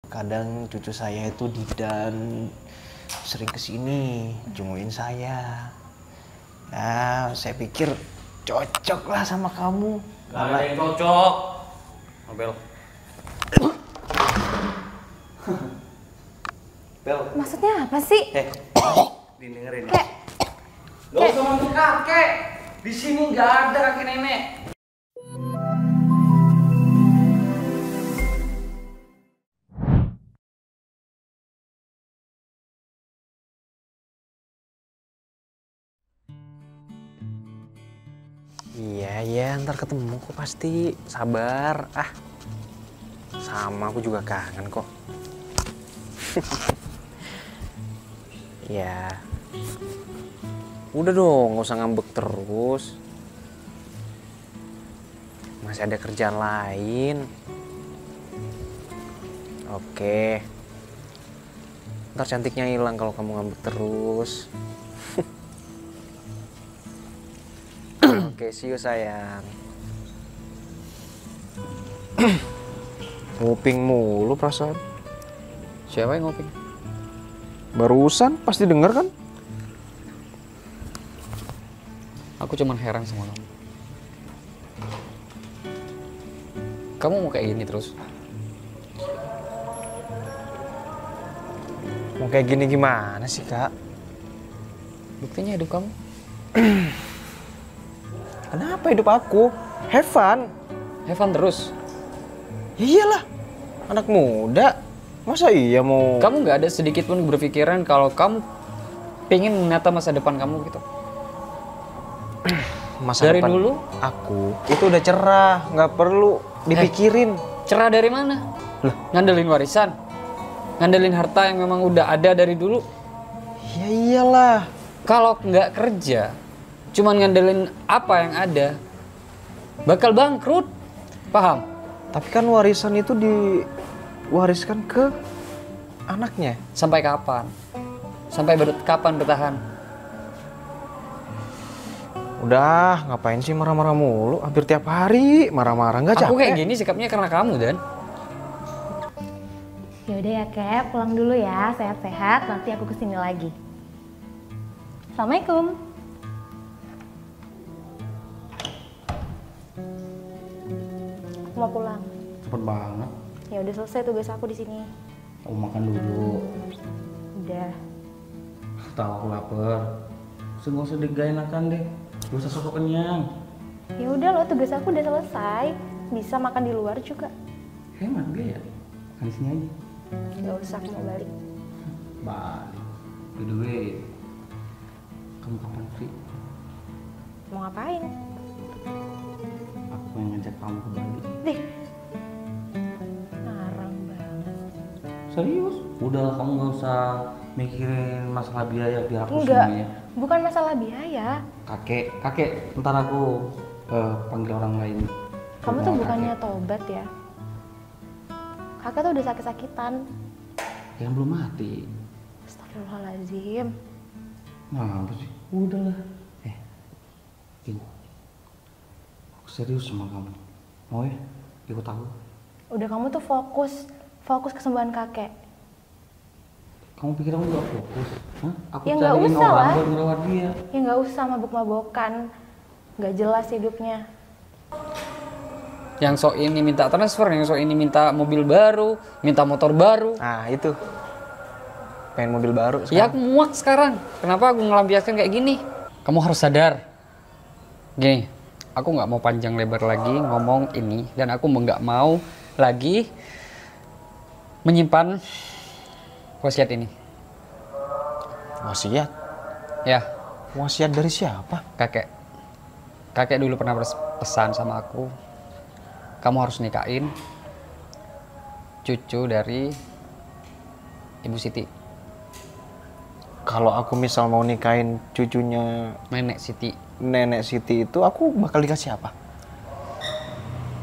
kadang cucu saya itu Didan sering kesini junguin saya. Nah, saya pikir cocok lah sama kamu. Gak ada yang cocok. Abel. Bel. Maksudnya apa sih? Dengerin. Gak usah manggil kakek. Di sini nggak ada kakek nenek. Iya, ntar ketemu kok pasti. Sabar. Sama aku juga kangen kok. Ya. Udah dong, nggak usah ngambek terus. Masih ada kerjaan lain. Oke. Ntar cantiknya hilang kalau kamu ngambek terus. Oke, see you sayang. Nguping mulu perasaan. Siapa yang nguping? Barusan pasti denger kan? Aku cuman heran sama kamu. Kamu mau kayak gini terus? Mau kayak gini gimana sih, Kak? Buktinya hidup kamu. Kenapa hidup aku? Have fun. Have fun terus. Iyalah, anak muda. Masa iya mau... Kamu nggak ada sedikit pun berpikiran kalau kamu pengen menata masa depan kamu gitu? Masa dari depan dulu? Aku itu udah cerah, nggak perlu dipikirin. Cerah dari mana? Loh? Ngandelin warisan? Ngandelin harta yang memang udah ada dari dulu? Ya iyalah. Kalau nggak kerja, cuman ngandelin apa yang ada, bakal bangkrut. Paham? Tapi kan warisan itu diwariskan ke anaknya. Sampai kapan? Sampai kapan bertahan? Udah, ngapain sih marah-marah mulu? Hampir tiap hari marah-marah, nggak capek? Aku kayak gini sikapnya karena kamu, Dan. Yaudah ya, Kek. Pulang dulu ya. Sehat-sehat. Nanti aku kesini lagi. Assalamualaikum. Aku mau pulang. Cepet banget. Ya udah selesai tugas aku di sini. Kamu makan dulu. Udah. Tahu aku lapar. Nggak usah digaenakan deh. Gak usah sosok kenyang. Ya udah loh, tugas aku udah selesai. Bisa makan di luar juga. Hemat gak ya? Makan di sini aja. Gak usah, aku mau balik. Balik. By the way, kamu kapan free? Mau ngapain? Aku pengen ngajak kamu ke Bali. Dih. Ngarang banget. Serius? Udahlah, kamu gak usah mikirin masalah biaya biar aku Enggak, semuanya. bukan masalah biaya. Kakek, ntar aku panggil orang lain. Kamu tuh Kakek. bukannya tobat ya? Kakak tuh udah sakit-sakitan. Yang belum mati. Astagfirullahaladzim. Nah, apa sih? Udahlah. Gini. Aku serius sama kamu. Mau ya? Ikut aku. Udah, kamu tuh fokus kesembuhan kakek. Kamu pikir aku gak fokus? Hah? Aku Ya nggak cariin usah orang lah. buat ngerawat dia. Ya nggak usah mabuk-mabokan. Nggak jelas hidupnya. Yang sok ini minta transfer, yang sok ini minta mobil baru, minta motor baru. Nah itu. Pengen mobil baru Ya sekarang. aku muak sekarang. Kenapa aku ngelampiaskan kayak gini? Kamu harus sadar. Gini, aku nggak mau panjang lebar lagi ngomong ini, dan aku nggak mau lagi menyimpan wasiat ini. Wasiat? Ya, Wasiat dari siapa? kakek. Kakek dulu pernah pesan sama aku, kamu harus nikahin cucu dari Ibu Siti. Kalau aku misal mau nikahin cucunya Nenek Siti. Nenek Siti itu, aku bakal dikasih apa?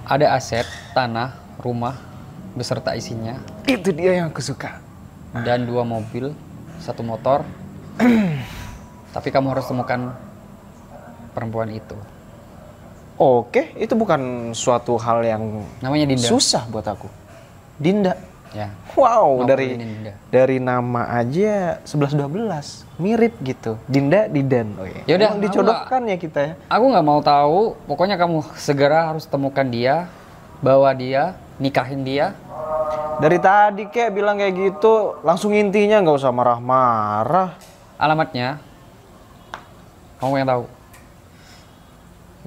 Ada aset, tanah, rumah, beserta isinya. Itu dia yang aku suka. Dan 2 mobil, 1 motor. Tapi kamu harus temukan perempuan itu. Oke, itu bukan suatu hal yang Namanya Dinda. susah buat aku. Dinda. Ya. Wow, Mau dari kawinin Dinda. dari nama aja 11-12 mirip gitu. Dinda, Didan. Oh iya. Yaudah, Emang dicodokan ya kita ya. Aku nggak mau tahu. Pokoknya kamu segera harus temukan dia, bawa dia, nikahin dia. Dari tadi kayak bilang kayak gitu, langsung intinya nggak usah marah-marah. Alamatnya, kamu yang tahu.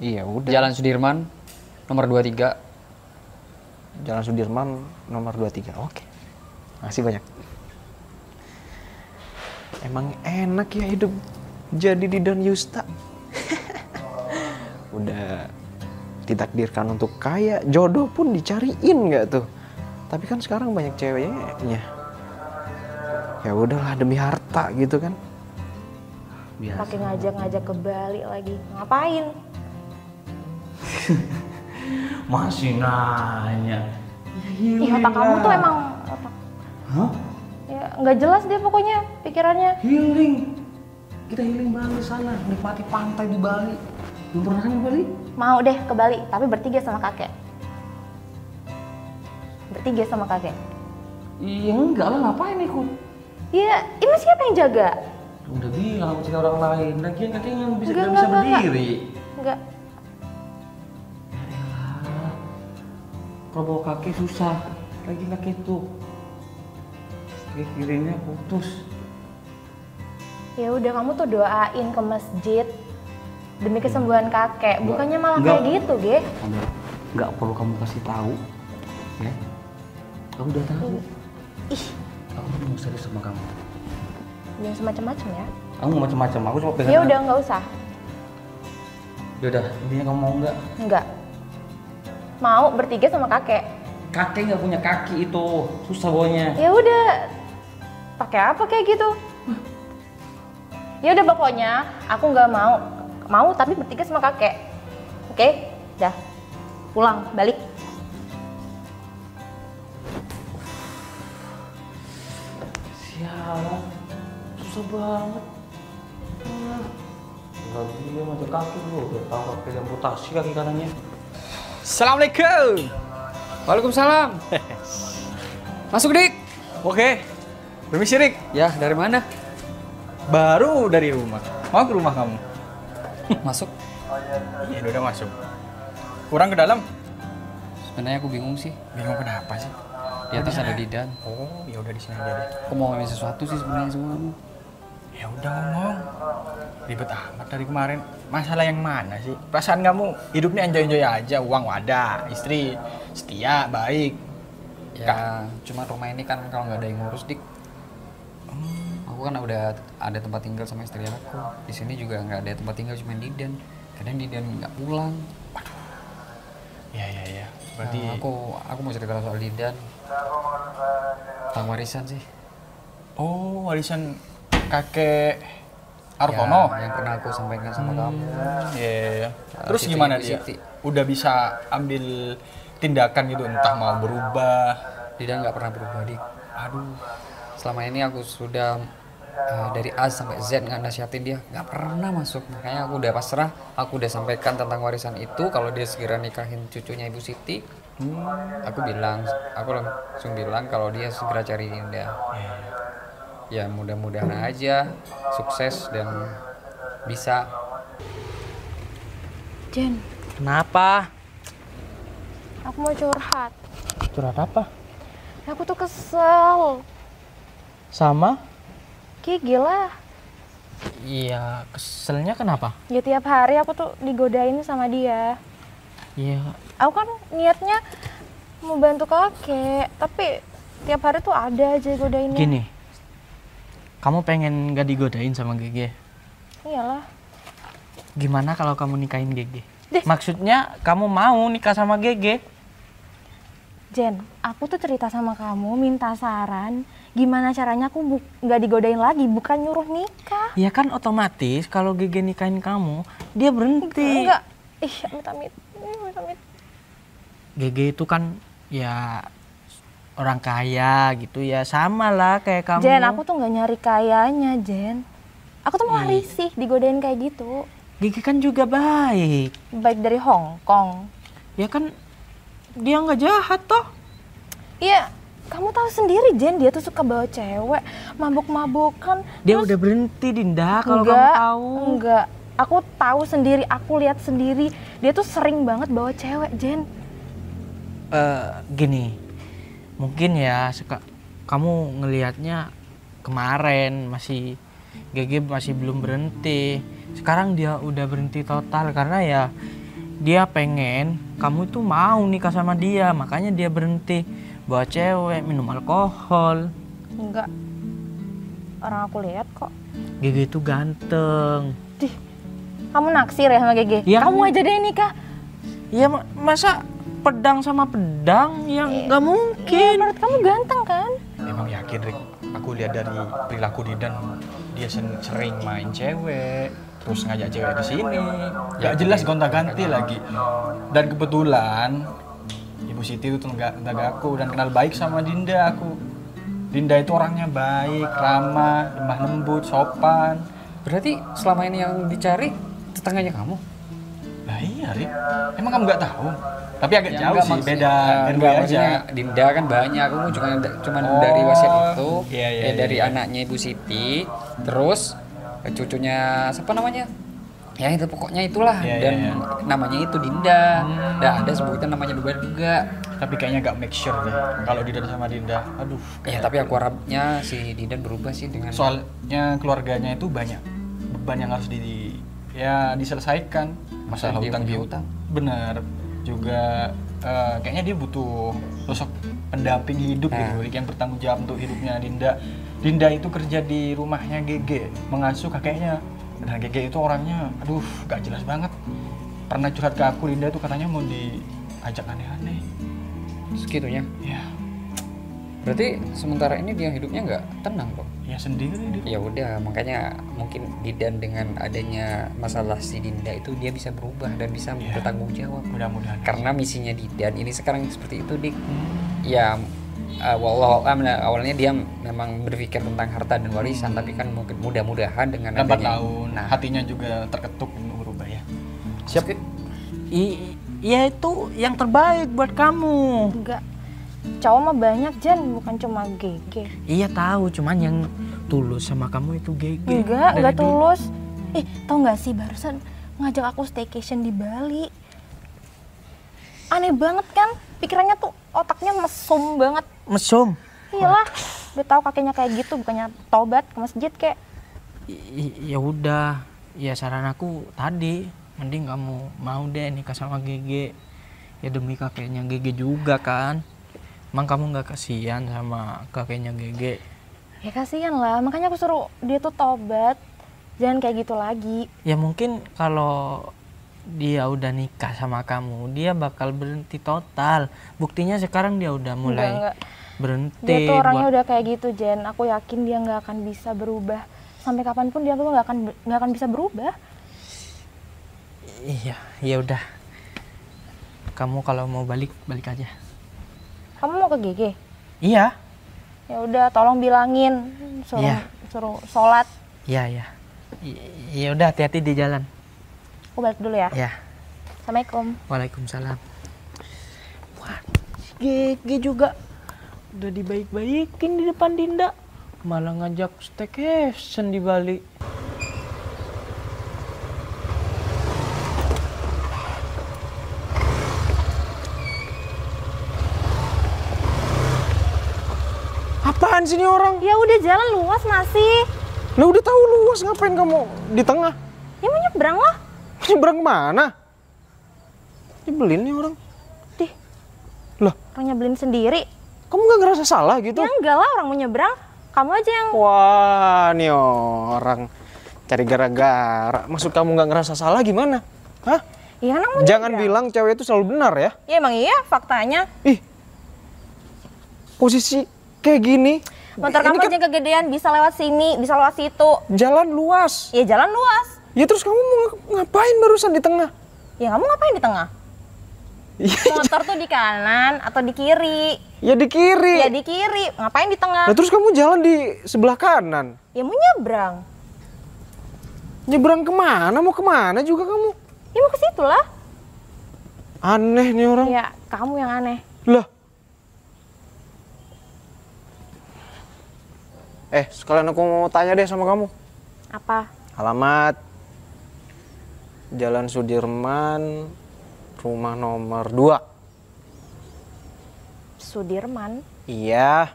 Iya udah. Jalan Sudirman, nomor 23. Jalan Sudirman nomor 23. Oke. Makasih banyak. Emang enak ya hidup jadi Didan Yusta. Udah ditakdirkan untuk kaya, jodoh pun dicariin nggak tuh? Tapi kan sekarang banyak ceweknya. Ya udahlah demi harta gitu kan. Biasa. Pakai ngajak-ngajak ke Bali lagi. Ngapain? Masih nanya. Ih, otak kamu tuh emang otak. Hah? Ya, nggak jelas dia pokoknya pikirannya. Healing. Kita healing Bali sana, nikmati pantai di Bali. Belum pernah kan ke Bali? Mau deh ke Bali, tapi bertiga sama kakek. Bertiga sama kakek. Iya enggak lah, ngapain ikut? Iya, ini siapa yang jaga? Udah bilang aku cari orang lain. Lagian kakek yang bisa Enggak, nggak bisa enggak, enggak. berdiri. Enggak. Yaelah. Kalau bawa kaki susah. Lagi kaki tuh kaki kirinya putus. Ya udah kamu tuh doain ke masjid demi kesembuhan kakek. Bukannya malah Enggak. kayak gitu, Ge. Kamu nggak perlu kamu kasih tahu, ya? Kamu udah tahu. Ih, Aku mau serius sama kamu. jangan semacam-macam ya. Aku mau macam-macam. Aku cuma pengen. Ya udah nggak usah. Udah. Intinya kamu mau nggak? Enggak. Mau bertiga sama kakek. Kakek nggak punya kaki itu, susah bawanya. Ya udah. Pakai apa kayak gitu? Ya udah pokoknya aku nggak mau. Mau tapi bertiga sama kakek. Oke? Dah. Pulang, balik. Sialan, susah banget. Enggak dia macam kaki dulu, udah tahu kaki amputasi kaki kanannya. Assalamualaikum. Waalaikumsalam. Masuk, Dik. Oke, permisi Rik. Ya, dari mana? Baru dari rumah. Mau ke rumah kamu? Masuk. Iya, udah masuk. Kurang ke dalam? Sebenarnya aku bingung sih. Bingung kenapa sih? Di atas ada Didan. Oh, ya udah di sini aja deh. Aku mau ngomongin sesuatu sih sebenarnya sama kamu. Ya udah ngomong. Ribet amat dari kemarin. Masalah yang mana sih? Perasaan kamu hidupnya enjoy-enjoy aja, uang wadah, istri setia, baik. Ya, cuma rumah ini kan kalau nggak ada yang ngurus, Dik. Aku kan udah ada tempat tinggal sama istri aku. Di sini juga nggak ada tempat tinggal, cuma Didan. Kadang Didan nggak pulang. Ya. Berarti Nah, aku mau cerita soal Didan. Tentang warisan sih. oh, warisan kakek Artono. Ya, yang pernah aku sampaikan sama kamu. Iya. Terus Siti, gimana Ibu dia? Siti. Udah bisa ambil tindakan gitu, entah mau berubah. Didan nggak pernah berubah, Dik. Aduh. Selama ini aku sudah dari A sampai Z nggak nasihatin dia, nggak pernah masuk. Makanya aku udah pasrah. Aku udah sampaikan tentang warisan itu. Kalau dia segera nikahin cucunya Ibu Siti, aku langsung bilang kalau dia segera cari Dinda. Ya mudah-mudahan aja sukses dan bisa. Jen, Kenapa? aku mau curhat. Curhat apa? Aku tuh kesel. Sama? Gigi lah. Iya, keselnya kenapa? Ya tiap hari aku tuh digodain sama dia. Iya. Aku kan niatnya mau bantu kakek, tapi tiap hari tuh ada aja godainnya. Gini, kamu pengen gak digodain sama Gege? Iyalah. Gimana kalau kamu nikahin Gege? Deh. Maksudnya kamu mau nikah sama Gege? Jen, aku tuh cerita sama kamu, minta saran gimana caranya aku nggak digodain lagi, bukan nyuruh nikah. Ya kan otomatis kalau Gege nikahin kamu, dia berhenti. Enggak. Ih, amit-amit. Amit-amit. Gege itu kan ya orang kaya gitu ya, sama lah kayak kamu. Jen, aku tuh nggak nyari kayanya, Jen. Aku tuh mau risih digodain kayak gitu. Gege kan juga baik. Baik dari Hong Kong. Ya kan dia nggak jahat toh. Iya, Kamu tahu sendiri Jen, dia tuh suka bawa cewek, mabuk-mabukan. Dia Terus- udah berhenti Dinda kalau kamu Enggak, tahu. enggak. Aku tahu sendiri, aku lihat sendiri. Dia tuh sering banget bawa cewek, Jen. Gini, mungkin ya kamu ngelihatnya kemarin masih GG masih belum berhenti. Sekarang dia udah berhenti total karena ya dia pengen kamu tuh mau nikah sama dia, makanya dia berhenti bawa cewek, minum alkohol. Enggak. Orang aku lihat kok. GG itu ganteng. Dih, kamu naksir ya sama Gege? Iya. Kamu aja deh nikah. Ya masa pedang sama pedang yang nggak mungkin. Menurut kamu ganteng kan? Emang yakin Rik, aku lihat dari perilaku Didan, dia sering main cewek, terus ngajak cewek ke sini. Gak jelas gonta-ganti lagi. Dan kebetulan Ibu Siti itu tenaga aku dan kenal baik sama Dinda aku. Dinda itu orangnya baik, ramah, lemah lembut, sopan. Berarti selama ini yang dicari tetangganya kamu? Lah iya Rik, emang kamu nggak tahu? Tapi agak Ya, jauh enggak, sih, maksudnya- beda RW enggak, aja. maksudnya Dinda kan banyak, aku cuman Oh, dari wasiat itu, iya, iya, ya dari iya. anaknya Ibu Siti, terus cucunya siapa namanya? Ya itu pokoknya itulah, Iya, dan iya, iya. namanya itu Dinda, dan ada sebutan namanya juga. Tapi kayaknya gak make sure deh kalau Didan sama Dinda. Aduh. Ya tapi aku harapnya si Didan berubah sih dengan Soalnya keluarganya itu banyak beban yang harus diselesaikan. Masalah Dia hutang punya piutang. Bener. Juga kayaknya dia butuh sosok pendamping hidup gitu, Rik, yang bertanggung jawab untuk hidupnya Dinda. Dinda itu kerja di rumahnya Gege, mengasuh kakeknya. Dan Gege itu orangnya, aduh, gak jelas banget. Pernah curhat ke aku, Dinda itu katanya mau diajak aneh-aneh. segitunya. Ya, Berarti sementara ini dia hidupnya nggak tenang kok. ya sendiri dia. Ya udah, makanya mungkin Didan dengan adanya masalah si Dinda itu dia bisa berubah dan bisa Iya. bertanggung jawab. Mudah-mudahan. Karena misinya Didan ini sekarang seperti itu, Dik. Ya wallahu a'lam, awalnya dia memang berpikir tentang harta dan warisan, tapi kan mungkin mudah-mudahan dengan Lambat adanya tahun, hatinya juga terketuk untuk berubah ya. Siap. Iya itu yang terbaik buat kamu. Enggak. Cowok mah banyak Jen, bukan cuma Gege. Iya tahu, cuman yang tulus sama kamu itu GG. Enggak Dari dulu. tulus. Tau nggak sih barusan ngajak aku staycation di Bali. Aneh banget kan? Pikirannya tuh otaknya mesum banget. Mesum. Iyalah, udah tahu kakeknya kayak gitu, bukannya tobat ke masjid kayak. Ya udah, ya saran aku tadi mending kamu mau deh nikah sama GG. Ya demi kakeknya GG juga kan. Emang kamu nggak kasihan sama kakeknya GG? Ya kasihan lah, makanya aku suruh dia tuh tobat. Jangan kayak gitu lagi. Ya mungkin kalau dia udah nikah sama kamu, dia bakal berhenti total. Buktinya sekarang dia udah mulai Enggak. berhenti. Dia tuh orangnya buat- udah kayak gitu, Jen. Aku yakin dia nggak akan bisa berubah. Sampai kapanpun dia tuh nggak akan bisa berubah. Iya, ya udah. Kamu kalau mau balik aja. Kamu mau ke GG? Iya. Ya udah, tolong bilangin, suruh Iya. suruh sholat. Iya, iya. Ya udah, hati-hati di jalan. Aku balik dulu ya. Ya. Assalamualaikum. Waalaikumsalam. Wah, GG juga udah dibaik-baikin di depan Dinda. Malah ngajak staycation di Bali. Apaan sih ini orang? Ya udah jalan luas masih. Lah udah tahu luas, ngapain kamu di tengah? Ya mau nyebrang lah. Nyebrang kemana? Nyebelin nih orang. Dih, Lah, orang nyebelin sendiri. kamu gak ngerasa salah gitu? Ya enggak lah, orang mau nyebrang. Kamu aja yang Wah, nih orang cari gara-gara. Maksud kamu nggak ngerasa salah gimana? Hah? ya kan mau Jangan nyebrang. bilang cewek itu selalu benar ya. Ya emang iya faktanya. Ih, posisi kayak gini. Motor ini kamu kan aja kegedean, bisa lewat sini, bisa lewat situ. jalan luas. Ya jalan luas. Ya terus kamu mau ngapain barusan di tengah? Ya kamu ngapain di tengah? Ya, Motor tuh di kanan atau di kiri? ya di kiri. Ya di kiri. Ngapain di tengah? Nah, terus kamu jalan di sebelah kanan. Ya mau nyebrang. Nyebrang kemana? Mau kemana juga kamu? Ya mau ke situ lah. Aneh nih orang. Ya kamu yang aneh. Lah, Sekalian aku mau tanya deh sama kamu. Apa? Alamat Jalan Sudirman, rumah nomor 2. Sudirman. Iya.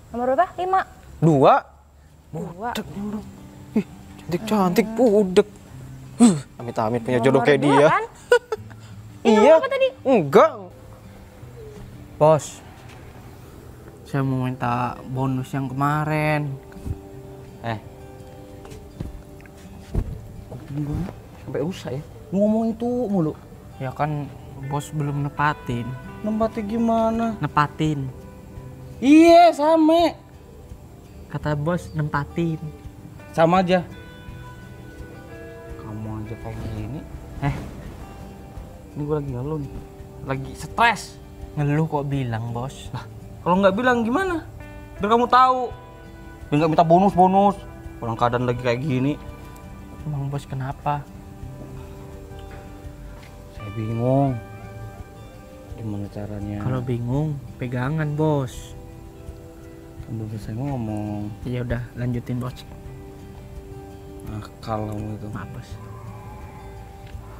Nomor berapa? 5. 2. 2. Cantik-cantik budek. Amit-amit punya jodoh Nomor kayak 2 dia. kan? Iya. Iya. Apa tadi? Enggak. Bos, saya mau minta bonus yang kemarin. Sampai rusak ya. Ngomong itu mulu. Ya kan bos belum nepatin. Nempatnya gimana? Nepatin. Iya, sama. Kata bos nempatin. Sama aja. Kamu aja kayak gini. Ini gue lagi ngeluh nih. Lagi stres. Ngeluh kok bilang bos. Kalau nggak bilang gimana? Biar kamu tahu. Biar nggak minta bonus-bonus. Orang keadaan lagi kayak gini. Emang bos kenapa? Saya bingung. Gimana caranya? Kalau bingung, pegangan bos. Belum selesai ngomong. Ya udah, lanjutin bos. Nakal kamu itu. Maaf bos.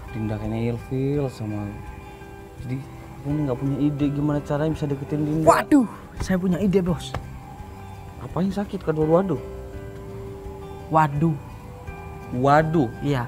Tindakannya ilfil sama. Jadi aku ini nggak punya ide gimana caranya bisa deketin Dinda. Waduh, saya punya ide bos. Apa yang sakit kan? Waduh. Waduh, Waduh. iya.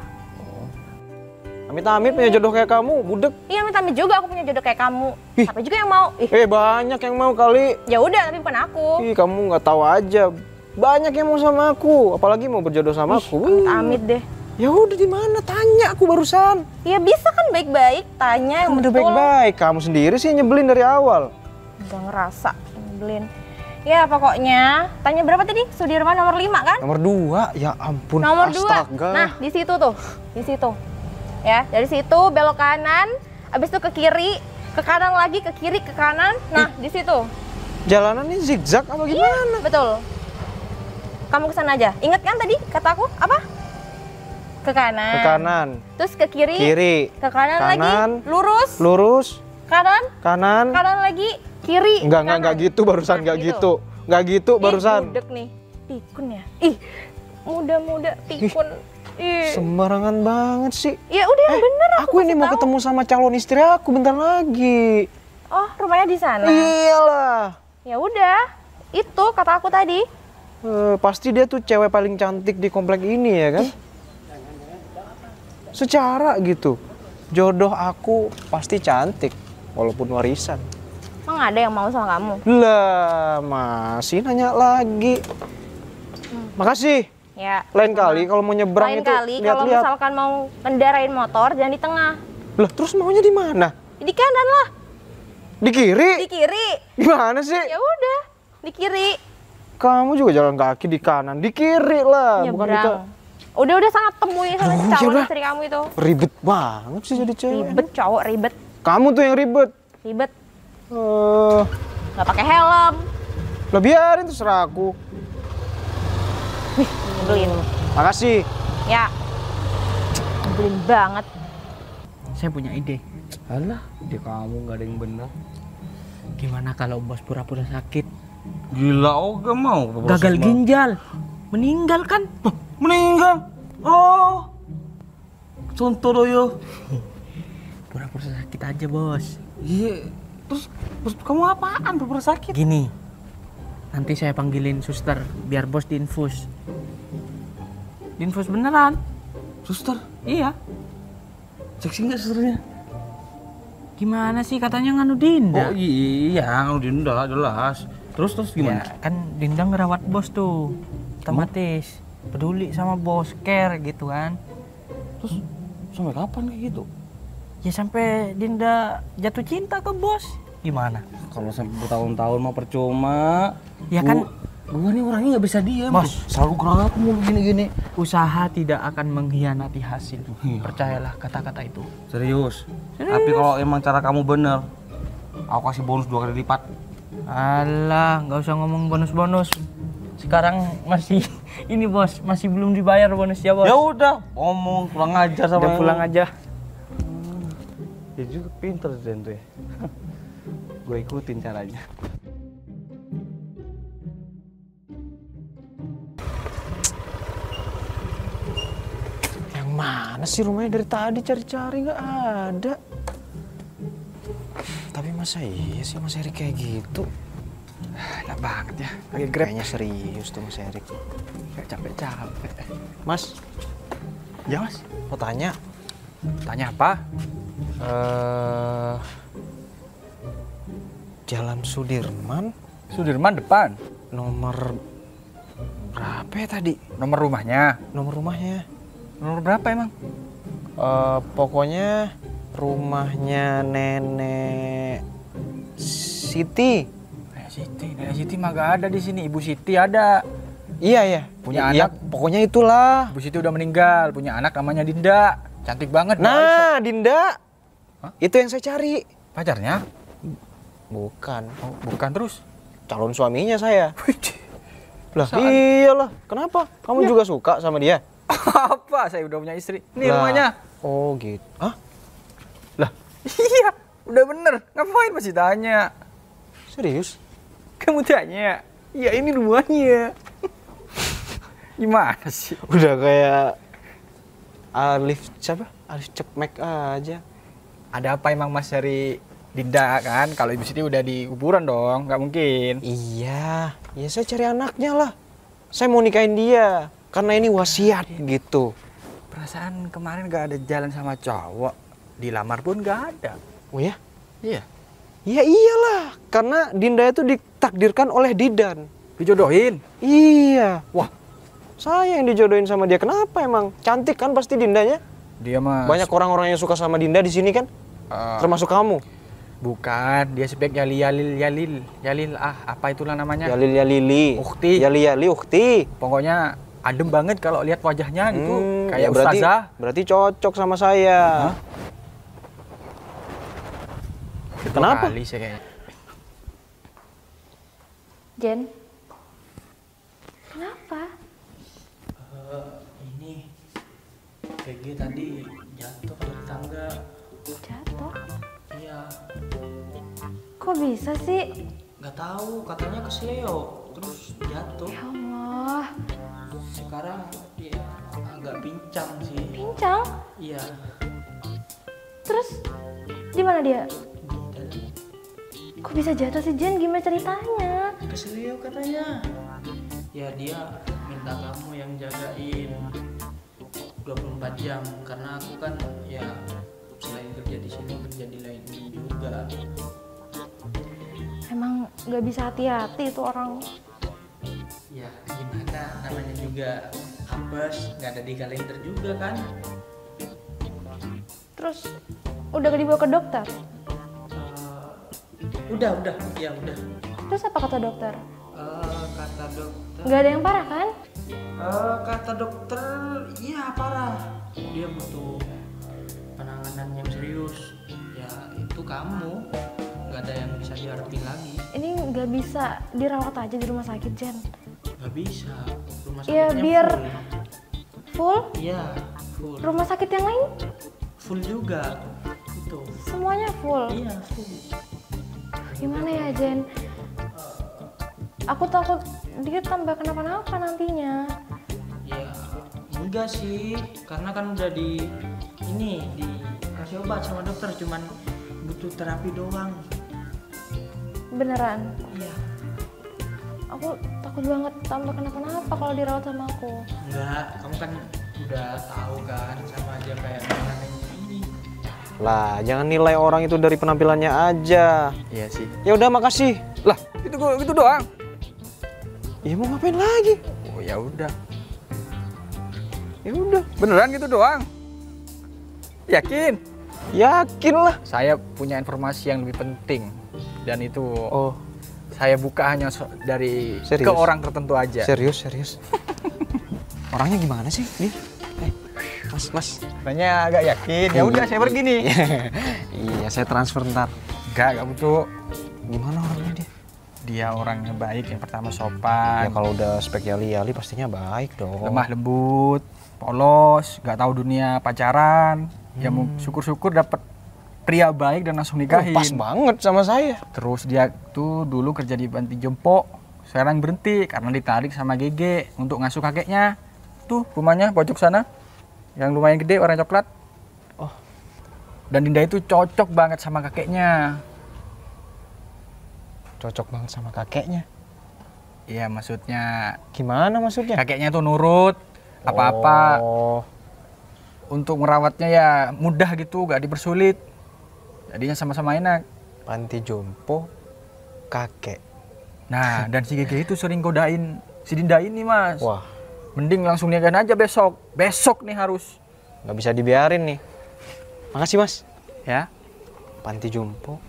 Amit-amit punya jodoh kayak kamu, budek. Iya, amit-amit juga aku punya jodoh kayak kamu. Siapa juga yang mau? Banyak yang mau kali. Ya udah, tapi bukan aku. Kamu nggak tahu aja. Banyak yang mau sama aku, apalagi mau berjodoh sama aku. Amit deh. Ya udah di mana? Tanya aku barusan. Ya bisa kan baik-baik, tanya yang Kamu udah betul. baik-baik. Kamu sendiri sih nyebelin dari awal. Udah ngerasa nyebelin. Ya pokoknya, tanya berapa tadi? Sudirman nomor 5 kan? Nomor 2, ya ampun. Nomor 2. Astaga. Nah, di situ tuh. Di situ. Ya, dari situ belok kanan, habis itu ke kiri, ke kanan lagi, ke kiri, ke kanan. Nah, di situ. Jalanannya zigzag apa gimana? Iya, betul. Kamu kesana aja. Ingat kan tadi kata aku apa? Ke kanan. Ke kanan, Terus ke kiri. kiri, Ke kanan, lagi. Kanan. Lurus. lurus, Kanan. kanan. Kanan lagi. Kiri. Enggak kanan. gitu barusan, Nah, enggak gitu. Enggak gitu barusan. Ih, budek nih. Pikun ya. Ih, muda-muda pikun. Ih. Sembarangan banget sih. Ya udah yang bener Aku ini kasih mau tahu. ketemu sama calon istri aku bentar lagi. Oh, rumahnya di sana. Iyalah. Ya udah. Itu kata aku tadi. Pasti dia tuh cewek paling cantik di komplek ini ya kan? Secara gitu. Jodoh aku pasti cantik walaupun warisan. Emang ada yang mau sama kamu? Lah, masih nanya lagi. Makasih. Ya. Lain kali kalau mau nyebrang Lain itu kali kalau lihat-lihat. misalkan mau ngendarain motor jangan di tengah. Lah, terus maunya di mana? Di kanan lah. Di kiri? Di kiri. Gimana sih? Ya udah. Di kiri. Kamu juga jalan kaki di kanan, di kiri lah, bukan di Nyebrang. Udah sana temui sama Aduh, calon yaudah. istri kamu itu. Ribet banget sih jadi cewek. Ribet cowok, ribet. Kamu tuh yang ribet. Ribet. Eh, Nggak pakai helm. lah biarin terserah aku. Nyebelin. Makasih. Ya. Nyebelin banget. Saya punya ide. Alah, dia kamu nggak ada yang benar. Gimana kalau bos pura-pura sakit? Gila, gak mau. Gagal ginjal. Meninggal kan? Meninggal. Oh. Contoh doyo. Pura-pura sakit aja bos. Iya. Terus kamu apaan pura sakit? Gini, nanti saya panggilin suster biar bos diinfus. Diinfus beneran? Suster. Iya. Seksi nggak susternya? Gimana sih katanya nganu Dinda? Oh iya, udah Dinda jelas. Terus gimana? Ya, kan Dinda ngerawat bos tuh. Otomatis peduli sama bos, care gitu kan. Terus sampai kapan kayak gitu? Ya sampai Dinda jatuh cinta ke bos. Gimana? Kalau sampai bertahun-tahun mah percuma. Ya kan Gua nih orangnya nggak bisa diam. Bos. Selalu gerak mulu gini-gini. usaha tidak akan mengkhianati hasil. Iya. Percayalah kata-kata itu. Serius. Tapi kalau emang cara kamu bener, aku kasih bonus 2 kali lipat. Alah, nggak usah ngomong bonus-bonus. Sekarang masih ini bos, masih belum dibayar bonusnya bos. Ya udah, ngomong pulang ajar sama Udah yang- pulang aja. Ya juga pinter Zen tuh ya. Gue ikutin caranya. Mana sih rumahnya dari tadi cari-cari nggak ada. Tapi masa iya sih Mas Erik kayak gitu? Enak banget ya, pakai Grab. Kayaknya serius tuh Mas Erik. Kayak capek-capek. Mas, Ya Mas, mau tanya. tanya apa? Jalan Sudirman Sudirman depan. nomor berapa ya tadi? Nomor rumahnya. Nomor rumahnya. Nomor berapa emang? Pokoknya rumahnya Nenek Siti. Nenek Siti mah gak ada di sini. Ibu Siti ada. Iya ya. Punya Iya, anak. pokoknya itulah. Ibu Siti udah meninggal, punya anak namanya Dinda. Cantik banget. Nah, Dinda. Hah? Itu yang saya cari. Pacarnya? Bukan. Oh, bukan terus. Calon suaminya saya. Lah, Saan? iyalah. Kenapa? Kamu juga suka sama dia? Apa? Saya udah punya istri. Nih Lah. rumahnya. Oh, gitu. Hah? Iya, udah bener. Ngapain masih tanya? Serius? Kamu tanya. Iya, ini rumahnya. Gimana sih? Udah kayak Alif siapa? Alif Cepmek aja. Ada apa emang Mas dari Dinda kan? Kalau Ibu Siti udah di kuburan dong, nggak mungkin. Iya, ya saya cari anaknya lah. Saya mau nikahin dia karena ini wasiat gitu. Perasaan kemarin nggak ada jalan sama cowok. Dilamar pun nggak ada. Oh ya? Iya. Ya iyalah, karena Dinda itu ditakdirkan oleh Didan. Dijodohin. Iya, Wah, saya yang dijodohin sama dia. Kenapa emang? Cantik kan pasti Dindanya? dia mah Banyak orang-orang yang suka sama Dinda di sini kan? Termasuk kamu. bukan, dia spek Yalil apa itulah namanya. Yalil Yalili. Ukti. Yali Yali Ukti. Pokoknya adem banget kalau lihat wajahnya gitu, kayak ya berarti, ustazah. berarti cocok sama saya. Hah? Kedua Kenapa? kali sih kayaknya. Jen, kenapa? Ini PG tadi jatuh dari tangga. Jatuh? Iya, Kok bisa sih? nggak tahu, katanya kesleo terus jatuh. Ya Allah, Sekarang ya agak pincang sih. pincang? Iya, Terus di mana dia? di Kok bisa jatuh sih Jen? Gimana ceritanya? kesleo katanya. Ya dia minta kamu yang jagain 24 jam karena aku kan ya selain kerja di sini kerja di lain juga. Emang nggak bisa hati-hati itu orang. Ya gimana, namanya juga apes, nggak ada di kalender juga kan. Terus udah gak dibawa ke dokter? Udah, ya udah. Terus apa kata dokter? Kata dokter, Nggak ada yang parah kan? kata dokter, iya parah. Dia butuh penanganan yang serius. Ya itu kamu, nggak ada yang bisa diharapin lagi. Ini nggak bisa dirawat aja di rumah sakit Jen. Nggak bisa. Rumah Ya, sakitnya biar- full. Full? Iya, full. Rumah sakit yang lain Full juga. Itu. semuanya full. Iya, full. Gimana ya Jen? Aku takut dia tambah kenapa-napa nantinya. Ya enggak sih, karena kan udah dikasih obat sama dokter, cuman butuh terapi doang. Beneran. Iya. Aku takut banget tambah kenapa-napa kalau dirawat sama aku. Enggak, kamu kan udah tahu kan, sama aja kayak dengan ini. Lah, jangan nilai orang itu dari penampilannya aja. Iya sih. Ya udah, makasih. Lah, itu doang. Ya mau ngapain lagi? Oh ya udah. Ya udah, Beneran gitu doang. Yakin? yakin lah. Saya punya informasi yang lebih penting dan itu Oh, saya buka hanya dari Serius? ke orang tertentu aja. serius. Orangnya gimana sih? Nih. Mas. Katanya agak yakin. Ya udah saya pergi nih. Iya, saya transfer ntar. Enggak butuh. Gimana orangnya dia? Dia orangnya baik, yang pertama Ya sopan, kalau udah spek Yali pastinya baik dong. lemah lembut, polos, nggak tahu dunia pacaran. Ya syukur-syukur dapat pria baik dan langsung nikahin. Pas banget sama saya. Terus dia tuh dulu kerja di panti jompo, sekarang berhenti karena ditarik sama Gege untuk ngasuh kakeknya. Tuh rumahnya pojok sana. yang lumayan gede warna coklat. Oh. Dan Dinda itu cocok banget sama kakeknya. Cocok banget sama kakeknya. Iya, maksudnya Gimana maksudnya? kakeknya tuh nurut apa-apa. Oh, Untuk merawatnya ya mudah gitu, gak dipersulit. Jadinya sama-sama enak. panti jompo kakek. Nah, dan si Gege itu sering godain si Dinda ini, Mas. Wah, Mending langsung nikahin aja besok. Besok nih harus. nggak bisa dibiarin nih. Makasih Mas. Ya. Panti jompo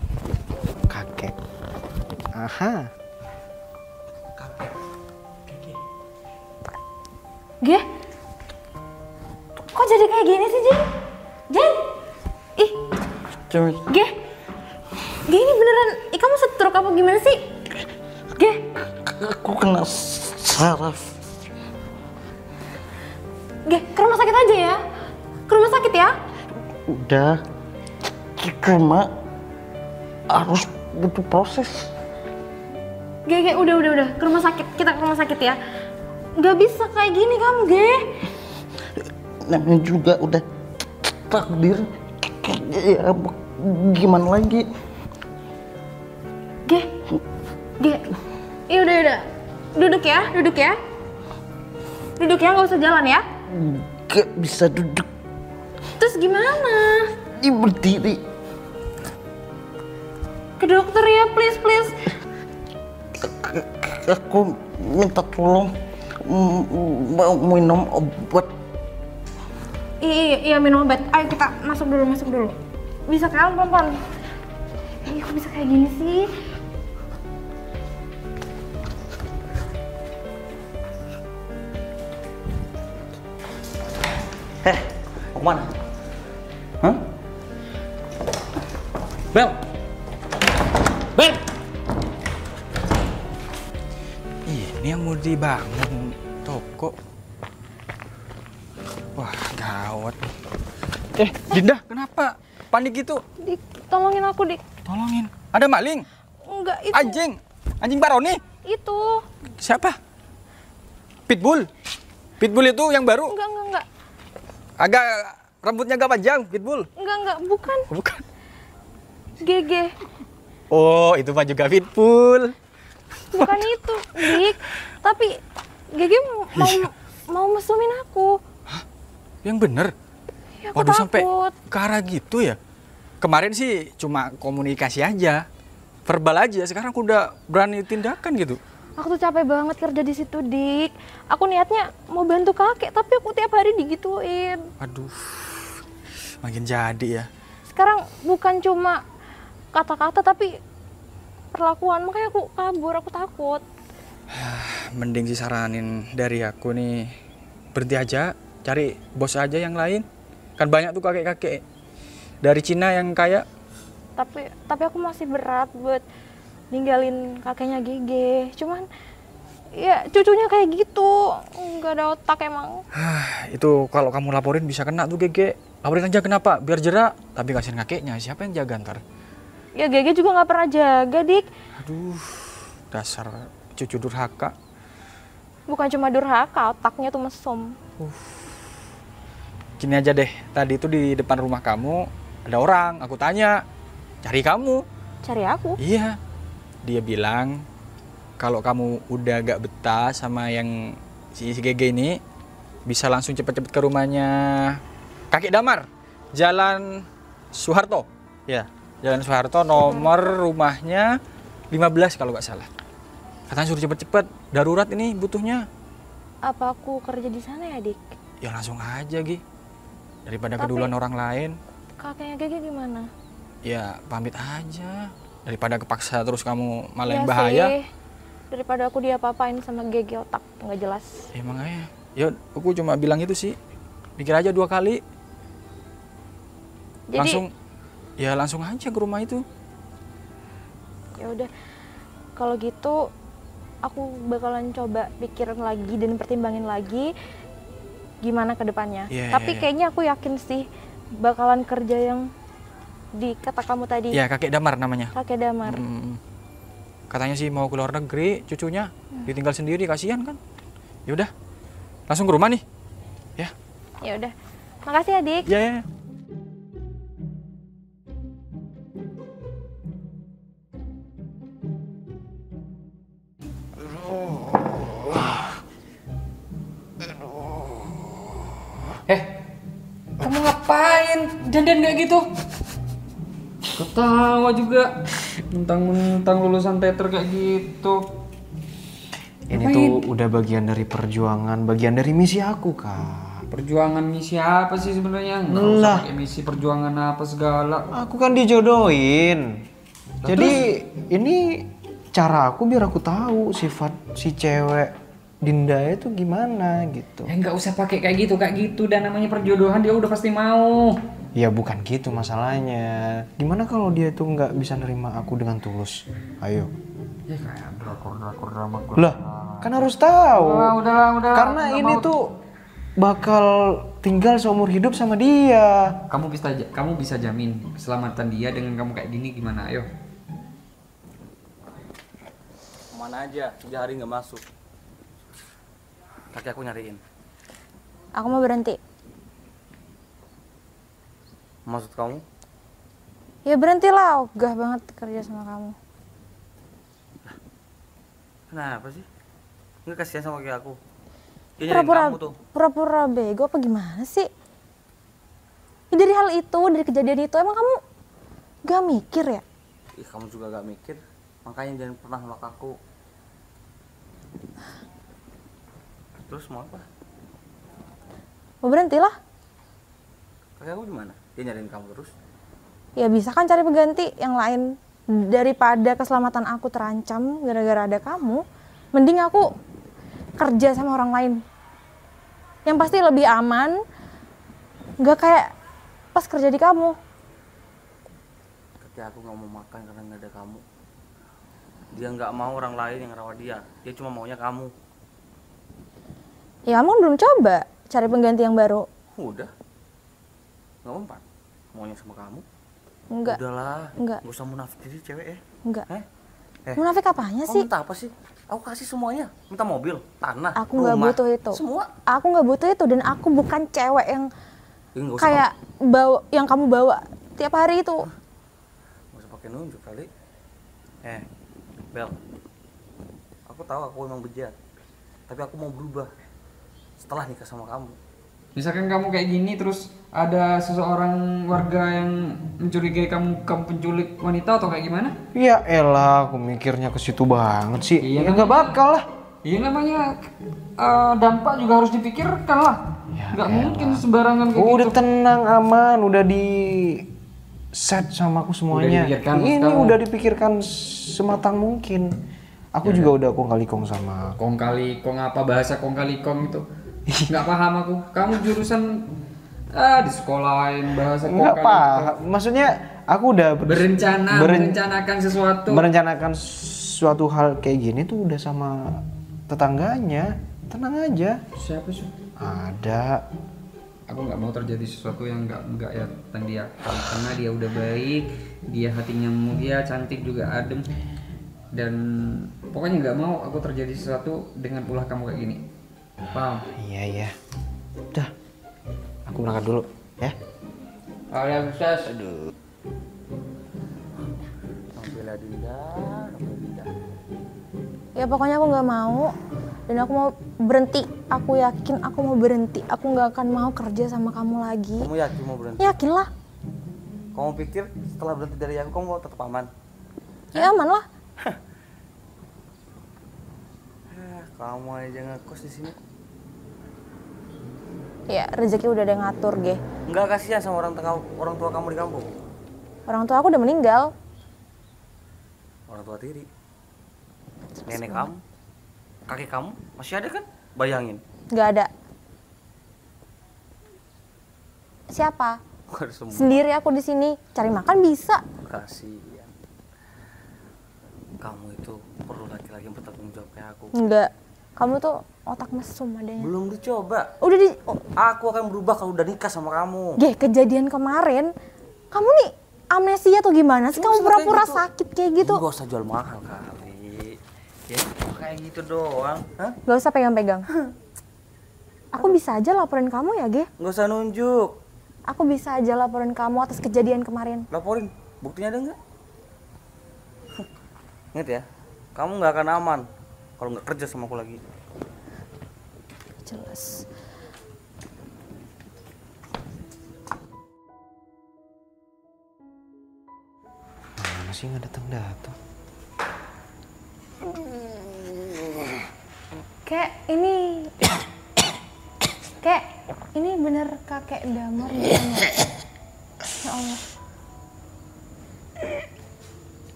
kakek. Aha. Ge, kok jadi kayak gini sih, Jen? Jen, ih, Cewek, Ge, ini beneran, kamu stroke apa gimana sih? Ge, aku kena saraf. Ge, ke rumah sakit aja ya. Ke rumah sakit ya. Udah, cuma harus butuh proses. Ge, udah. Ke rumah sakit, kita ke rumah sakit ya. Gak bisa kayak gini kamu, Ge. Namanya juga udah takdir. Ya, gimana lagi? Ge, iya udah. Duduk ya. Duduk ya, nggak usah jalan ya. Gak bisa duduk, Terus gimana? ini berdiri. Ke dokter ya, please. Aku minta tolong mau minum obat. Iya minum obat. Ayo kita masuk dulu. Bisa kan pelan-pelan? Ih, kok bisa kayak gini sih? Mau kemana? Hah? Bel! Ini yang mau dibangun toko. Wah, gawat. Dinda, kenapa? Panik gitu? Dik, tolongin aku, Dik. Tolongin. Ada maling? Enggak, itu. Anjing baroni. Itu. Siapa? Pitbull. Pitbull itu yang baru. Enggak. Agak rambutnya agak panjang, Pitbull. Enggak, bukan. Bukan. Gege. Oh, itu mah juga Pitbull. Bukan itu, Dik. Tapi Gege mau mesumin aku. Yang bener. Ya, aku Waduh, sampai takut. ke arah gitu ya. Kemarin sih cuma komunikasi aja. Verbal aja, sekarang aku udah berani tindakan gitu. Aku tuh capek banget kerja di situ, Dik. Aku niatnya mau bantu kakek, tapi aku tiap hari digituin. Aduh, makin jadi ya. Sekarang bukan cuma kata-kata, tapi perlakuan. Makanya aku kabur, aku takut. Mending sih saranin dari aku nih, berhenti aja, cari bos aja yang lain. Kan banyak tuh kakek-kakek dari Cina yang kaya. Tapi aku masih berat buat ninggalin kakeknya Gege. Cuman ya cucunya kayak gitu, nggak ada otak emang. Itu kalau kamu laporin bisa kena tuh Gege. Laporin aja, kenapa? Biar jerak. Tapi kasihan kakeknya, siapa yang jaga ntar? Ya Gege juga nggak pernah jaga, Dik. Aduh, dasar cucu durhaka. Bukan cuma durhaka, otaknya tuh mesum. Gini aja deh, tadi itu di depan rumah kamu ada orang, aku tanya, cari kamu. Cari aku? Iya, dia bilang kalau kamu udah gak betah sama yang si Gege ini, bisa langsung cepet-cepet ke rumahnya Kakek Damar, Jalan Soeharto. Ya, Jalan Soeharto, nomor rumahnya 15 kalau nggak salah. Katanya suruh cepet-cepet, darurat ini butuhnya. Apa aku kerja di sana ya, Dik? Ya langsung aja, Gi. Daripada Tapi- keduluan orang lain. Kakeknya Gege gimana? Ya pamit aja. Daripada kepaksa terus kamu malah Iya yang bahaya. sih. Daripada aku diapa-apain sama Gege otak nggak jelas. Emang aja. Ya aku cuma bilang itu sih. Pikir aja 2 kali. Jadi Langsung aja ke rumah itu. ya udah. Kalau gitu aku bakalan coba pikirin lagi dan pertimbangin lagi gimana ke depannya. Iya, Tapi iya. kayaknya aku yakin sih bakalan kerja yang di kata kamu tadi. Ya Kakek Damar namanya. Kakek Damar. Katanya sih mau ke luar negeri cucunya. Ditinggal sendiri, kasihan kan. Ya udah. Langsung ke rumah nih. Ya. Ya udah. Makasih ya, Dik. Ya, ya. Kamu ngapain? Dandan kayak gitu? Ketawa juga. Mentang-mentang lulusan teater kayak gitu. Ini tuh udah bagian dari perjuangan, bagian dari misi aku, Kak. Perjuangan misi apa sih sebenarnya? Nggak usah pakai misi perjuangan apa segala. Aku kan dijodohin. Jadi ini cara aku biar aku tahu sifat si cewek Dinda itu gimana gitu. Ya nggak usah pakai kayak gitu. Dan namanya perjodohan dia udah pasti mau. Ya bukan gitu masalahnya. Gimana kalau dia tuh nggak bisa nerima aku dengan tulus? Ayo. Ya kayak drakor drama. Lah, kan harus tahu. Udah. Karena ini tuh bakal tinggal seumur hidup sama dia. Kamu bisa jamin keselamatan dia dengan kamu kayak gini gimana? Ayo. Mana aja, 3 hari nggak masuk. Kaki aku nyariin. Aku mau berhenti. Maksud kamu? Ya berhentilah, ogah banget kerja sama kamu. Kenapa sih? Nggak kasihan sama kaki aku. Dia nyariin kamu tuh. Pura-pura bego apa gimana sih? Ya, dari hal itu, dari kejadian itu emang kamu gak mikir ya? Ih, kamu juga gak mikir. Makanya jangan pernah nolak aku. Terus mau apa? Mau berhentilah. Kaki aku gimana? Dia nyariin kamu terus. Ya bisa kan cari pengganti yang lain. Daripada keselamatan aku terancam gara-gara ada kamu, mending aku kerja sama orang lain. Yang pasti lebih aman, gak kayak pas kerja di kamu. Kaki aku gak mau makan karena gak ada kamu. Dia gak mau orang lain yang rawat dia. Dia cuma maunya kamu. Ya kamu kan belum coba cari pengganti yang baru. Udah. Gak mempan. Maunya sama kamu. Enggak. Udahlah. Enggak. Gak usah munafik diri cewek ya. Enggak. Eh? Munafik apanya Kamu sih? minta apa sih? Aku kasih semuanya. Minta mobil, tanah, Aku nggak rumah. butuh itu. Semua. Aku nggak butuh itu dan aku bukan cewek yang Ya, nggak usah kayak bawa yang kamu bawa tiap hari itu. Gak usah pakai nunjuk kali. Bel. Aku tahu aku emang bejat. Tapi aku mau berubah. Setelah nikah sama kamu. Misalkan kamu kayak gini terus ada seseorang warga yang mencurigai kamu penculik wanita atau kayak gimana? Ya elah, aku mikirnya ke situ banget sih. Iya, Ya nggak bakal lah. Iya namanya dampak juga harus dipikirkan lah. Nggak mungkin sembarangan kayak Udah gitu. tenang, aman, udah di set sama aku semuanya. dipikirkan, maksud Ini kamu? udah dipikirkan sematang mungkin. Aku juga udah kong kali kong sama. Kong kali kong apa bahasa kong kali kong itu? Nggak paham aku. Kamu jurusan di sekolahin bahasa kong Nggak kali paham. Maksudnya aku udah merencanakan sesuatu. merencanakan suatu hal kayak gini tuh udah sama tetangganya. Tenang aja. Siapa sih? Ada. Aku nggak mau terjadi sesuatu yang nggak ya tentang dia karena dia udah baik, dia hatinya mulia, cantik juga adem, dan pokoknya nggak mau aku terjadi sesuatu dengan ulah kamu kayak gini. Paham? Iya. Udah. Aku berangkat dulu ya. Kalian sukses. Aduh. Bela Dinda. Ya pokoknya aku nggak mau dan aku mau berhenti. Aku yakin aku mau berhenti. Aku nggak akan mau kerja sama kamu lagi. Kamu yakin mau berhenti? Yakin lah. Kamu pikir setelah berhenti dari aku kamu mau tetap aman? Ya aman lah. Kamu aja ngekos di sini. Ya rezeki udah ada yang ngatur, Ge. Enggak kasihan sama orang tua kamu di kampung. Orang tua aku udah meninggal. Orang tua tiri. Nenek kamu, kakek kamu masih ada kan? Bayangin. Nggak ada. Siapa? Ada semua. Sendiri aku di sini cari makan bisa. Kasihan. Kamu itu perlu laki-laki yang bertanggung jawab kayak aku. Enggak. Kamu tuh otak mesum adanya. Belum dicoba. Udah di Aku akan berubah kalau udah nikah sama kamu. Ge, kejadian kemarin kamu nih amnesia tuh gimana sih? Kamu pura-pura sakit kayak gitu. Gak usah jual mahal kali. Ya kayak gitu doang. Hah? Gak usah pegang-pegang. Aku bisa aja laporin kamu ya, Ge. Nggak usah nunjuk. Aku bisa aja laporin kamu atas kejadian kemarin. Laporin. Buktinya ada nggak? Ingat ya, kamu nggak akan aman kalau nggak kerja sama aku lagi. Jelas. Mana sih nggak datang-datang? Kek, ini bener kakek Damar bukan ya? Ya Allah.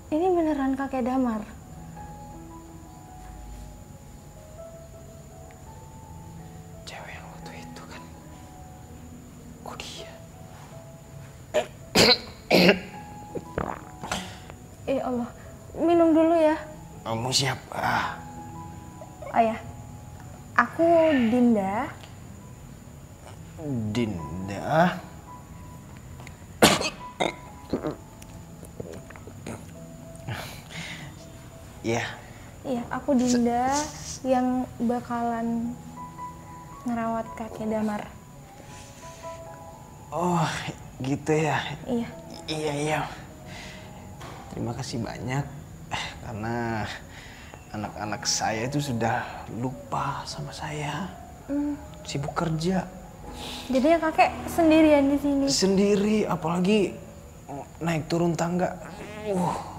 Ini beneran kakek Damar. Cewek yang waktu itu kan? Oh dia. Ya Allah, minum dulu ya. Kamu siapa? Ayah, aku Dinda. Dinda. Iya. Iya, aku Dinda yang bakalan ngerawat kakek Damar. Oh, gitu ya. Iya. Iya. Terima kasih banyak karena anak-anak saya itu sudah lupa sama saya. Sibuk kerja. Jadi ya kakek sendirian di sini. Sendiri, apalagi naik turun tangga.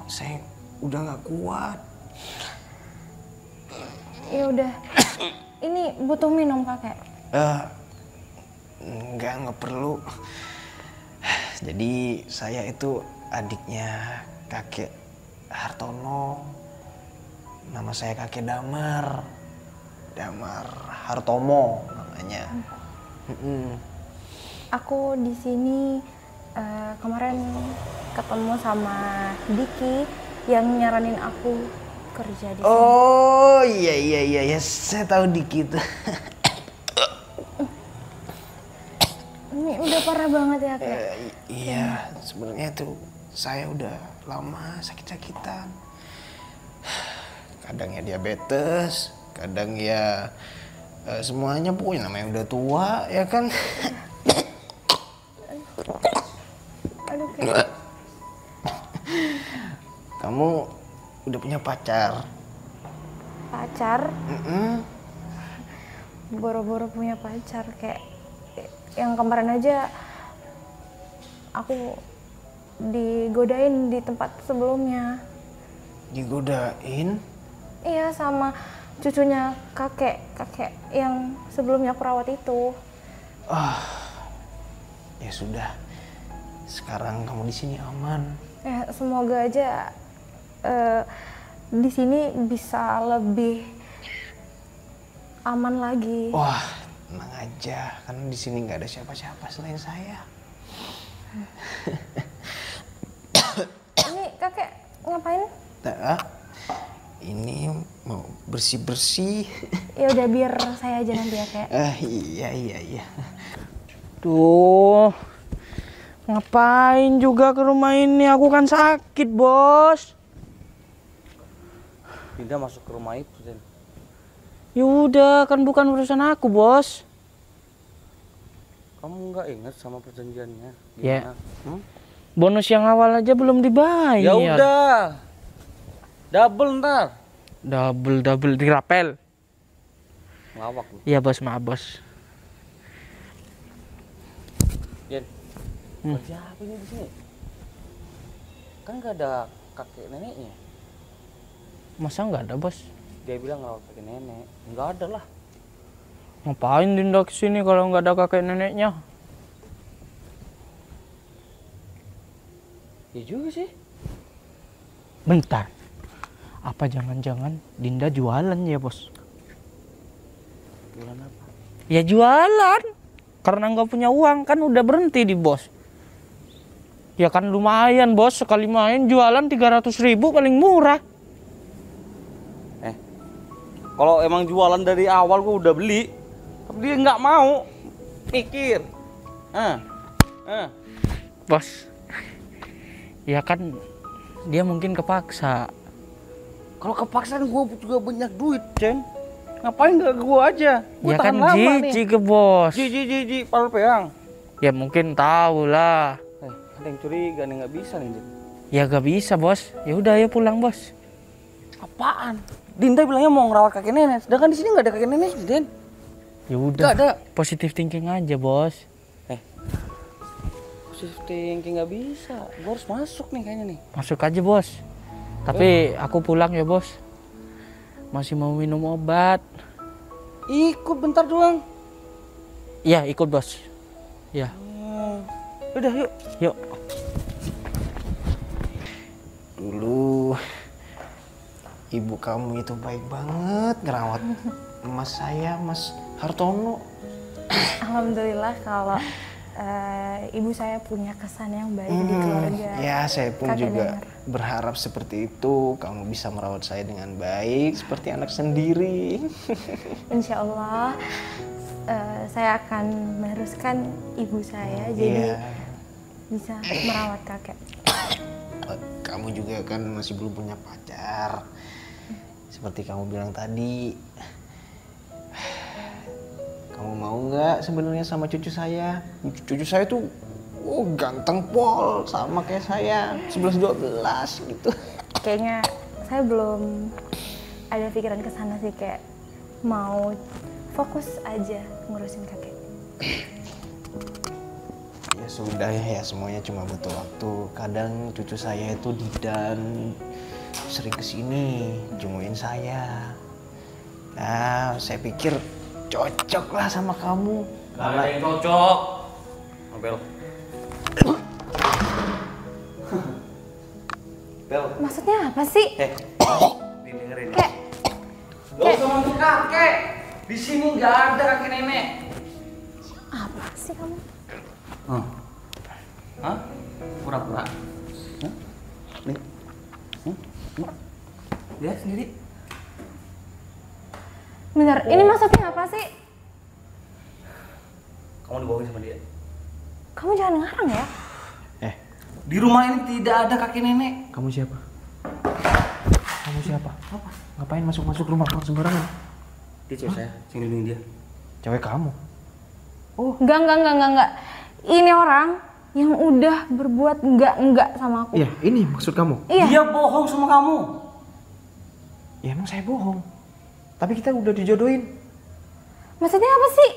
Saya udah nggak kuat. Ya udah. Ini butuh minum kakek. Nggak perlu. Jadi saya itu adiknya kakek Hartono. Nama saya kakek Damar. Damar Hartomo namanya. Aku di sini kemarin ketemu sama Diki yang nyaranin aku kerja di sini. Oh iya, saya tahu dikit. Ini udah parah banget ya kak. Iya, sebenarnya itu saya udah lama sakit-sakitan. Kadang ya diabetes, kadang ya semuanya pokoknya namanya udah tua ya kan. Aduh kak. Kamu udah punya pacar? Pacar? Boro-boro punya pacar kayak yang kemarin aja aku digodain di tempat sebelumnya. Digodain? Iya, sama cucunya kakek yang sebelumnya aku rawat itu. Ya sudah. Sekarang kamu di sini aman. Ya semoga aja di sini bisa lebih aman lagi. Wah, tenang aja, karena di sini nggak ada siapa-siapa selain saya. Ini kakek ngapain? Tak, ini mau bersih-bersih. Ya udah biar saya aja nanti ya kak. Iya. Tuh, ngapain juga ke rumah ini? Aku kan sakit, bos. Dinda masuk ke rumah itu, Zen. Yaudah, kan bukan urusan aku, bos. Kamu nggak ingat sama perjanjiannya? Ya. Gimana? Bonus yang awal aja belum dibayar. Ya udah, double ntar. Double dirapel. Ngawak lu. Iya bos, maaf bos. Jen, kerja apa ini di sini? Kan nggak ada kakek neneknya. Masa nggak ada bos? Dia bilang ngerawat kakek nenek. Nggak ada lah. Ngapain Dinda kesini kalau nggak ada kakek neneknya? Ya juga sih. Bentar. Apa jangan-jangan Dinda jualan ya bos? Jualan apa? Ya jualan. Karena nggak punya uang kan udah berhenti di bos. Ya kan lumayan bos, sekali main jualan 300.000 paling murah. Kalau emang jualan dari awal gua udah beli, tapi dia nggak mau mikir. Bos, ya kan dia mungkin kepaksa. Kalau kepaksaan gua juga banyak duit, Jen. Ngapain gak gua aja? Gua Ya tahan kan lama nih. jijik ke bos. Ji, Palu Peang. Ya mungkin tahu lah. Ada yang curiga nih, nggak bisa nih. Jin. Ya gak bisa bos. Ya udah ayo pulang bos. Apaan? Dinda bilangnya mau ngerawat kakek nenek, sedangkan di sini nggak ada kakek nenek, Den. Ya udah. Nggak ada. Positive thinking aja bos. Positive thinking nggak bisa. Gua harus masuk nih kayaknya nih. Masuk aja bos. Tapi aku pulang ya bos. Masih mau minum obat. Ikut bentar doang. Iya ikut bos. Ya. Udah yuk. Yuk. Dulu ibu kamu itu baik banget ngerawat emas saya, Mas Hartono. Alhamdulillah kalau ibu saya punya kesan yang baik di keluarga. Ya, saya pun kakek juga dengar. berharap seperti itu. Kamu bisa merawat saya dengan baik seperti anak sendiri. Insya Allah saya akan meneruskan ibu saya jadi Iya. bisa merawat kakek. Kamu juga kan masih belum punya pacar. Seperti kamu bilang tadi. Kamu mau nggak sebenarnya sama cucu saya? Cucu saya tuh ganteng pol sama kayak saya, 11-12 gitu. Kayaknya saya belum ada pikiran ke sana sih, kayak mau fokus aja ngurusin kakek. Ya sudah ya, semuanya cuma butuh waktu. Kadang cucu saya itu Didan sering kesini jumuin saya. Nah, saya pikir cocok lah sama kamu. Gak ada yang cocok. Abel. Bel. Maksudnya apa sih? Dengerin. Kayak Gak usah manggil kakek. Di sini nggak ada kakek nenek. apa sih kamu? Hah? Pura-pura? Hah? Nih. Lihat sendiri. Bener, ini maksudnya apa sih? Kamu dibohongin sama dia. Kamu jangan ngarang ya. Di rumah ini tidak ada kakek nenek. Kamu siapa? Kamu siapa? Apa? Ngapain masuk-masuk rumah orang sembarangan? Dia cewek saya, yang lindungi dia. Cewek kamu? Enggak. Ini orang yang udah berbuat enggak sama aku. Iya, ini maksud kamu? Iya. Dia bohong sama kamu. Ya emang saya bohong. Tapi kita udah dijodohin. Maksudnya apa sih?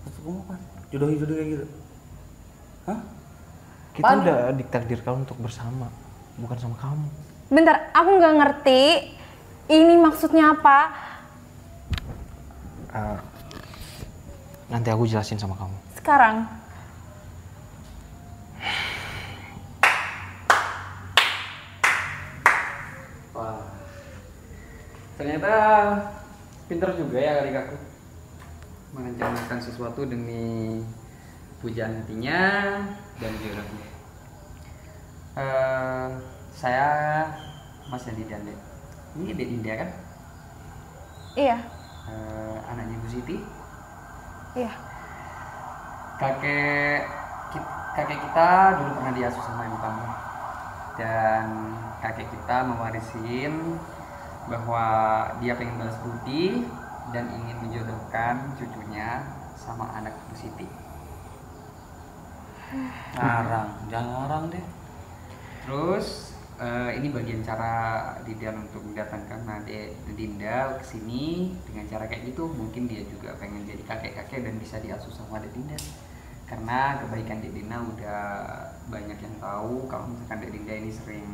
Maksud kamu apa? Jodoh-jodoh kayak gitu? Hah? Kita udah ditakdirkan untuk bersama, bukan sama kamu. Bentar, aku nggak ngerti. Ini maksudnya apa? Nanti aku jelasin sama kamu. Sekarang. Wah, ternyata pinter juga ya adik aku merencanakan sesuatu demi pujaan hatinya dan jodohnya. Saya Mas Yandi Dande. Ini Dek India kan? Iya. Anaknya Bu Siti. Iya. Kakek kita dulu pernah diasuh sama ibu kamu, dan kakek kita mewarisin bahwa dia pengen balas budi dan ingin menjodohkan cucunya sama anak Bu Siti. Jangan ngarang deh. Terus ini bagian cara Didan untuk mendatangkan Dinda ke sini dengan cara kayak gitu. Mungkin dia juga pengen jadi kakek-kakek dan bisa diasuh sama Dinda. Karena kebaikan Dinda udah banyak yang tahu kalau misalkan Dinda ini sering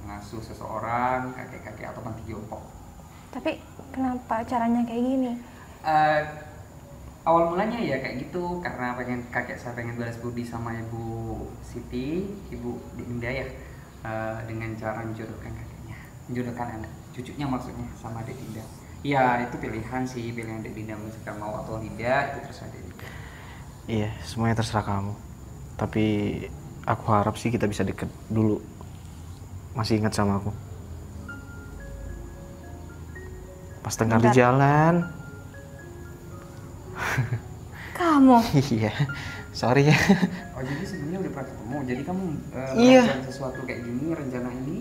mengasuh seseorang, kakek-kakek atau panti jompo. Tapi kenapa caranya kayak gini? Awal mulanya ya kayak gitu karena kakek saya pengen balas budi sama Ibu Siti, Ibu Dinda ya, dengan cara menjodohkan kakeknya, menjodohkan anak cucunya maksudnya sama Dek Dinda. Ya itu pilihan sih, pilihan Dek Dinda misalkan mau atau tidak itu terserah Dek Dinda. Iya, semuanya terserah kamu. Tapi aku harap sih kita bisa deket dulu. Masih ingat sama aku? Pas tengah di jalan. Kamu? Iya, sorry ya. Oh jadi sebenarnya udah pernah ketemu, jadi kamu Iya. merancang sesuatu kayak gini, rencana ini?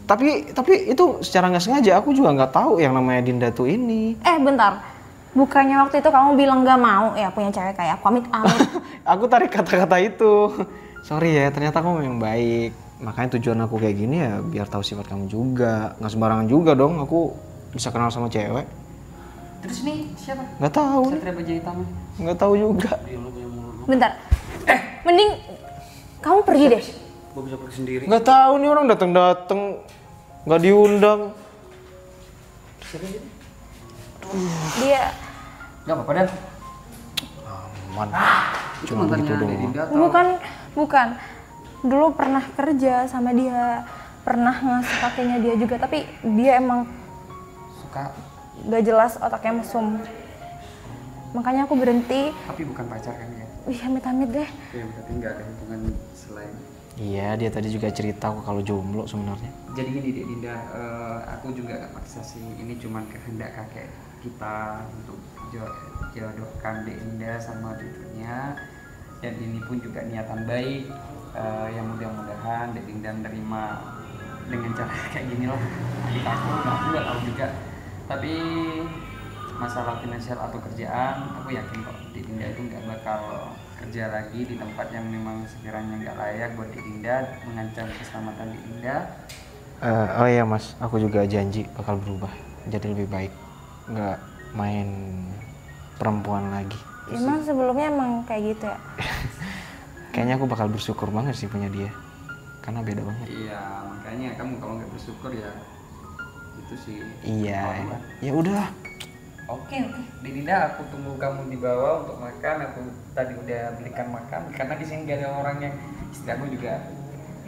Tapi itu secara nggak sengaja aku juga nggak tahu yang namanya Dinda tuh ini. Bentar. Bukannya waktu itu kamu bilang gak mau ya punya cewek kayak aku, amit-amit. Aku tarik kata-kata itu. Sorry ya, ternyata kamu yang baik. Makanya tujuan aku kayak gini ya biar tahu sifat kamu juga. Nggak sembarangan juga dong aku bisa kenal sama cewek. Terus nih siapa? Nggak tahu. Satria Baja Hitam. Nggak tahu juga. Bentar. Mending kamu pergi deh. Gue bisa pergi sendiri. Nggak tahu nih orang datang-datang nggak diundang. Dia Gak apa-apa Dan. Aman. Itu Cuma begitu mantannya doang. Dinda atau? bukan. Dulu pernah kerja sama dia, pernah ngasih kakeknya dia juga, tapi dia emang Suka. gak jelas, otaknya mesum. Makanya aku berhenti. Tapi bukan pacar kan ya? Wih, amit-amit deh. Ya berarti nggak ada hubungan selain. Iya, dia tadi juga cerita aku kalau jomblo sebenarnya. Jadi gini Dek Dinda, aku juga gak paksa sih. Ini cuman kehendak kakek kita untuk jodohkan Dek Dinda sama cucunya. Dan ini pun juga niatan baik yang mudah-mudahan Dek Dinda menerima dengan cara kayak gini lah. Adik aku nggak tahu juga. Tapi masalah finansial atau kerjaan, aku yakin kok Dek Dinda itu nggak bakal kerja lagi di tempat yang memang sekiranya nggak layak buat Dek Dinda, mengancam keselamatan Dek Dinda. Oh iya mas, aku juga janji bakal berubah jadi lebih baik, nggak main perempuan lagi. Emang sebelumnya emang kayak gitu ya? Kayaknya aku bakal bersyukur banget sih punya dia, karena beda banget. Iya, makanya kamu kalau nggak bersyukur ya itu sih. Iya, ya udahlah. Oke, Dek Dinda, aku tunggu kamu di bawah untuk makan. Aku tadi udah belikan makan karena di sini gak ada orang yang istri aku juga.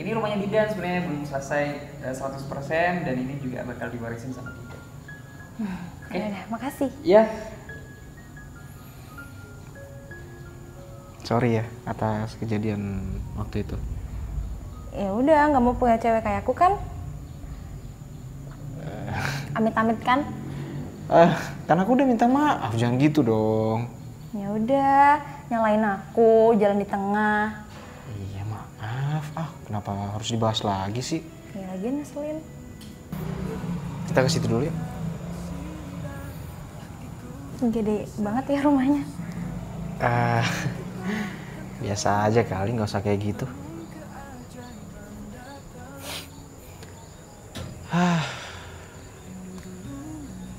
Ini rumahnya Dinda sebenarnya belum selesai 100% dan ini juga bakal diwarisin sama Dinda. Oke, makasih. Iya. Sorry ya atas kejadian waktu itu. Ya udah, nggak mau punya cewek kayak aku kan? Amit-amit kan? Kan aku udah minta maaf, jangan gitu dong. Ya udah, nyalain aku, jalan di tengah. Iya maaf, kenapa harus dibahas lagi sih? Ya lagi ngeselin. Kita ke situ dulu ya. Gede banget ya rumahnya. Biasa aja kali, nggak usah kayak gitu.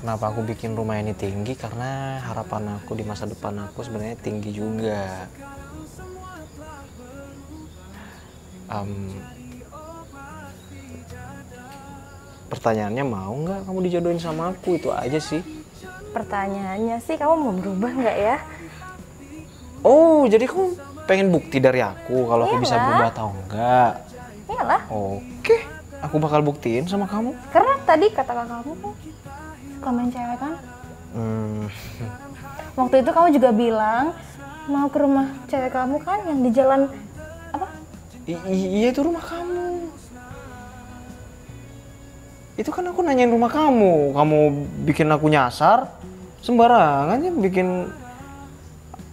Kenapa aku bikin rumah ini tinggi? Karena harapan aku di masa depan aku sebenarnya tinggi juga. Pertanyaannya, mau nggak kamu dijodohin sama aku? Itu aja sih. Pertanyaannya sih, kamu mau berubah nggak ya? Oh, jadi kamu pengen bukti dari aku kalau aku bisa Iyalah. berubah atau enggak? Iyalah, Oke, aku bakal buktiin sama kamu. karena tadi kata kamu kan suka main cewek kan? Waktu itu kamu juga bilang mau ke rumah cewek kamu kan yang di jalan apa? Iya, itu rumah kamu. Itu kan aku nanyain rumah kamu. Kamu bikin aku nyasar, sembarangannya bikin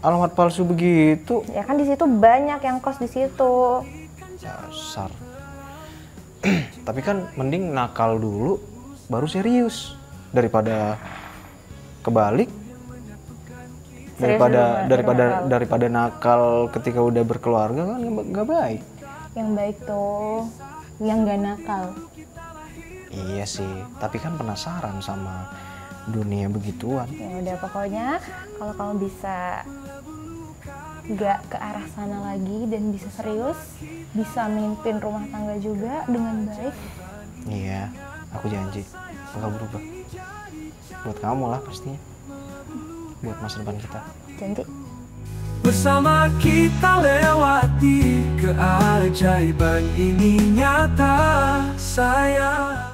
alamat palsu begitu. Ya kan di situ banyak yang kos di situ. Dasar. Tapi kan mending nakal dulu, baru serius daripada kebalik. Daripada nakal ketika udah berkeluarga kan nggak baik. Yang baik tuh yang gak nakal. Iya sih, tapi kan penasaran sama dunia begituan. Ya udah, pokoknya kalau kamu bisa gak ke arah sana lagi dan bisa serius, bisa memimpin rumah tangga juga dengan baik. Iya, aku janji bakal berubah. Buat kamu lah pastinya. Buat masa depan kita. Janji. Bersama kita lewati keajaiban ini nyata, sayang.